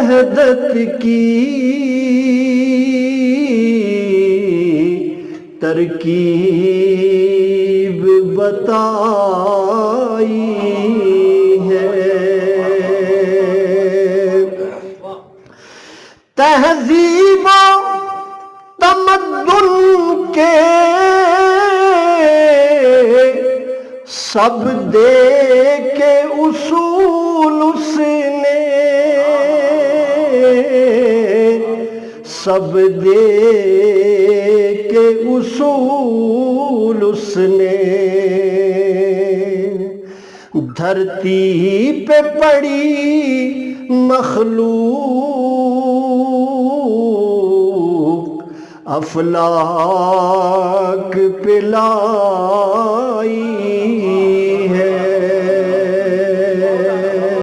وحدت کی ترکیب بتائی ہے۔ تہذیب و تمدن کے سب دے کے اصول اس نے، سب دے کے اصول اس نے، دھرتی پہ پڑی مخلوق افلاک پہ لائی